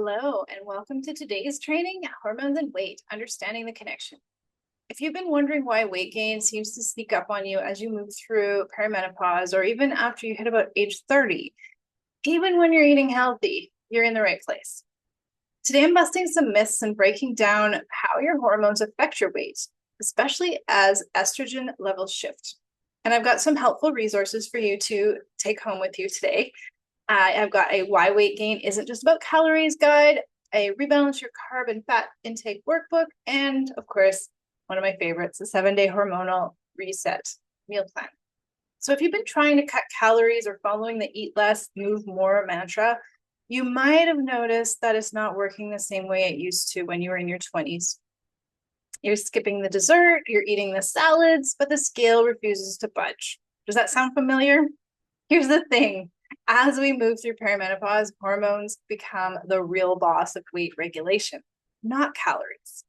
Hello, and welcome to today's training, Hormones and Weight, Understanding the Connection. If you've been wondering why weight gain seems to sneak up on you as you move through perimenopause or even after you hit about age 30, even when you're eating healthy, you're in the right place. Today, I'm busting some myths and breaking down how your hormones affect your weight, especially as estrogen levels shift. And I've got some helpful resources for you to take home with you today. I've got a Why Weight Gain Isn't Just About Calories guide, a Rebalance Your Carb and Fat Intake workbook, and of course, one of my favorites, the 7-day hormonal reset meal plan. So if you've been trying to cut calories or following the eat less, move more mantra, you might have noticed that it's not working the same way it used to when you were in your 20s. You're skipping the dessert, you're eating the salads, but the scale refuses to budge. Does that sound familiar? Here's the thing. As we move through perimenopause, hormones become the real boss of weight regulation, not calories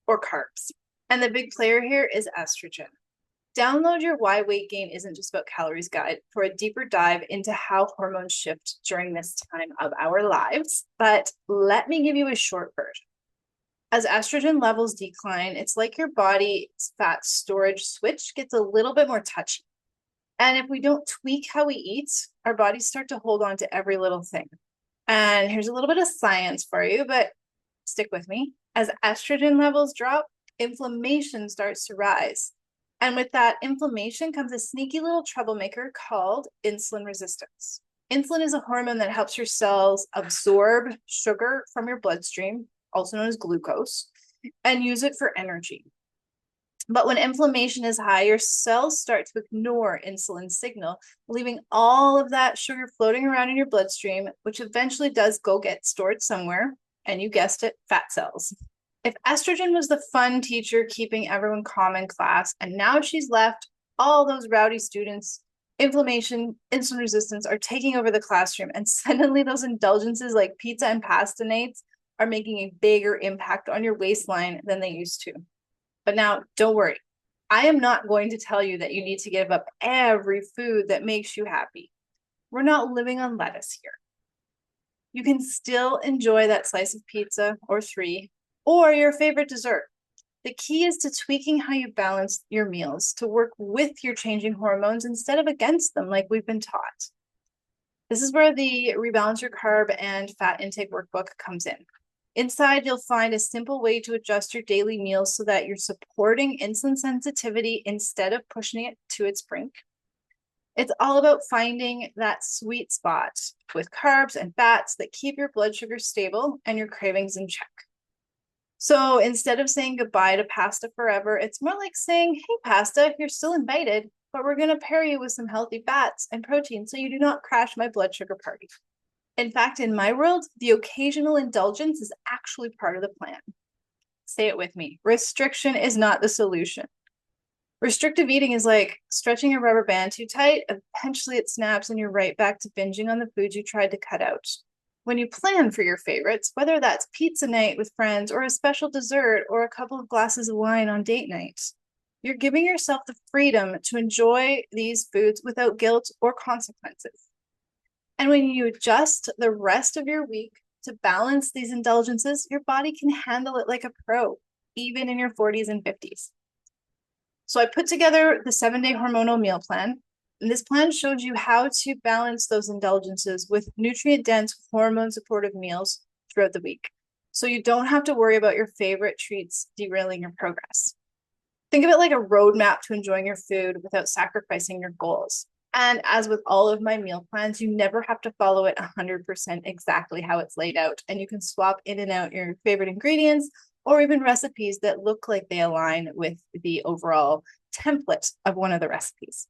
or carbs. And the big player here is estrogen. Download your Why Weight Gain Isn't Just About Calories guide for a deeper dive into how hormones shift during this time of our lives. But let me give you a short version. As estrogen levels decline, it's like your body's fat storage switch gets a little bit more touchy. And if we don't tweak how we eat, our bodies start to hold on to every little thing. And here's a little bit of science for you, but stick with me. As estrogen levels drop, inflammation starts to rise. And with that inflammation comes a sneaky little troublemaker called insulin resistance. Insulin is a hormone that helps your cells absorb sugar from your bloodstream, also known as glucose, and use it for energy. But when inflammation is high, your cells start to ignore insulin signal, leaving all of that sugar floating around in your bloodstream, which eventually does go get stored somewhere. And you guessed it, fat cells. If estrogen was the fun teacher keeping everyone calm in class, and now she's left, all those rowdy students, inflammation, insulin resistance are taking over the classroom. And suddenly those indulgences like pizza and pasta nights are making a bigger impact on your waistline than they used to. But now, don't worry. I am not going to tell you that you need to give up every food that makes you happy. We're not living on lettuce here. You can still enjoy that slice of pizza or 3, or your favorite dessert. The key is to tweaking how you balance your meals to work with your changing hormones instead of against them like we've been taught. This is where the Rebalance Your Carb and Fat Intake workbook comes in. Inside, you'll find a simple way to adjust your daily meals so that you're supporting insulin sensitivity instead of pushing it to its brink. It's all about finding that sweet spot with carbs and fats that keep your blood sugar stable and your cravings in check. So instead of saying goodbye to pasta forever, it's more like saying, hey, pasta, you're still invited, but we're going to pair you with some healthy fats and protein so you do not crash my blood sugar party. In fact, in my world, the occasional indulgence is actually part of the plan. Say it with me. Restriction is not the solution. Restrictive eating is like stretching a rubber band too tight. Eventually it snaps and you're right back to binging on the foods you tried to cut out. When you plan for your favorites, whether that's pizza night with friends or a special dessert or a couple of glasses of wine on date night, you're giving yourself the freedom to enjoy these foods without guilt or consequences. And when you adjust the rest of your week to balance these indulgences, your body can handle it like a pro, even in your 40s and 50s. So I put together the 7-day hormonal meal plan. And this plan shows you how to balance those indulgences with nutrient-dense, hormone-supportive meals throughout the week. So you don't have to worry about your favorite treats derailing your progress. Think of it like a roadmap to enjoying your food without sacrificing your goals. And as with all of my meal plans, you never have to follow it 100% exactly how it's laid out. And you can swap in and out your favorite ingredients or even recipes that look like they align with the overall template of one of the recipes.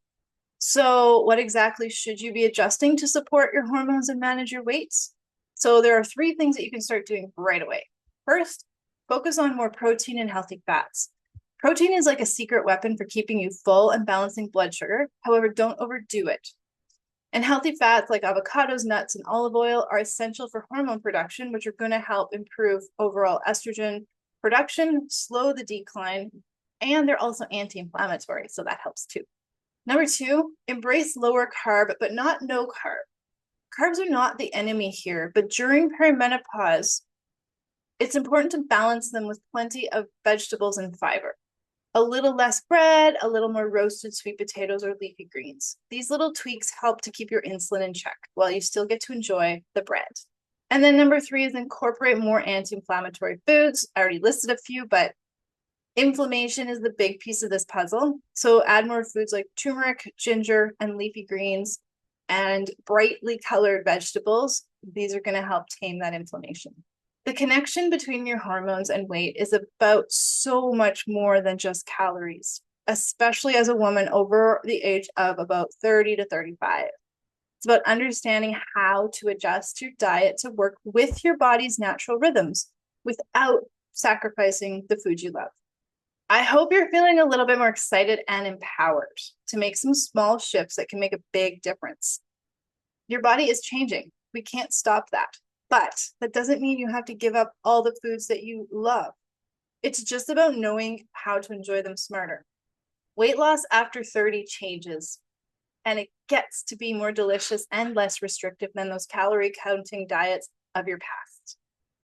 So what exactly should you be adjusting to support your hormones and manage your weights? So there are 3 things that you can start doing right away. First, focus on more protein and healthy fats. Protein is like a secret weapon for keeping you full and balancing blood sugar. However, don't overdo it. And healthy fats like avocados, nuts, and olive oil are essential for hormone production, which are going to help improve overall estrogen production, slow the decline, and they're also anti-inflammatory, so that helps too. Number 2, embrace lower carb, but not no carb. Carbs are not the enemy here, but during perimenopause, it's important to balance them with plenty of vegetables and fiber. A little less bread, a little more roasted sweet potatoes or leafy greens. These little tweaks help to keep your insulin in check while you still get to enjoy the bread. And then number 3 is incorporate more anti-inflammatory foods. I already listed a few, but inflammation is the big piece of this puzzle. So add more foods like turmeric, ginger, and leafy greens, and brightly colored vegetables. These are going to help tame that inflammation. The connection between your hormones and weight is about so much more than just calories, especially as a woman over the age of about 30 to 35. It's about understanding how to adjust your diet to work with your body's natural rhythms without sacrificing the food you love. I hope you're feeling a little bit more excited and empowered to make some small shifts that can make a big difference. Your body is changing. We can't stop that. But that doesn't mean you have to give up all the foods that you love. It's just about knowing how to enjoy them smarter. Weight loss after 30 changes, and it gets to be more delicious and less restrictive than those calorie counting diets of your past.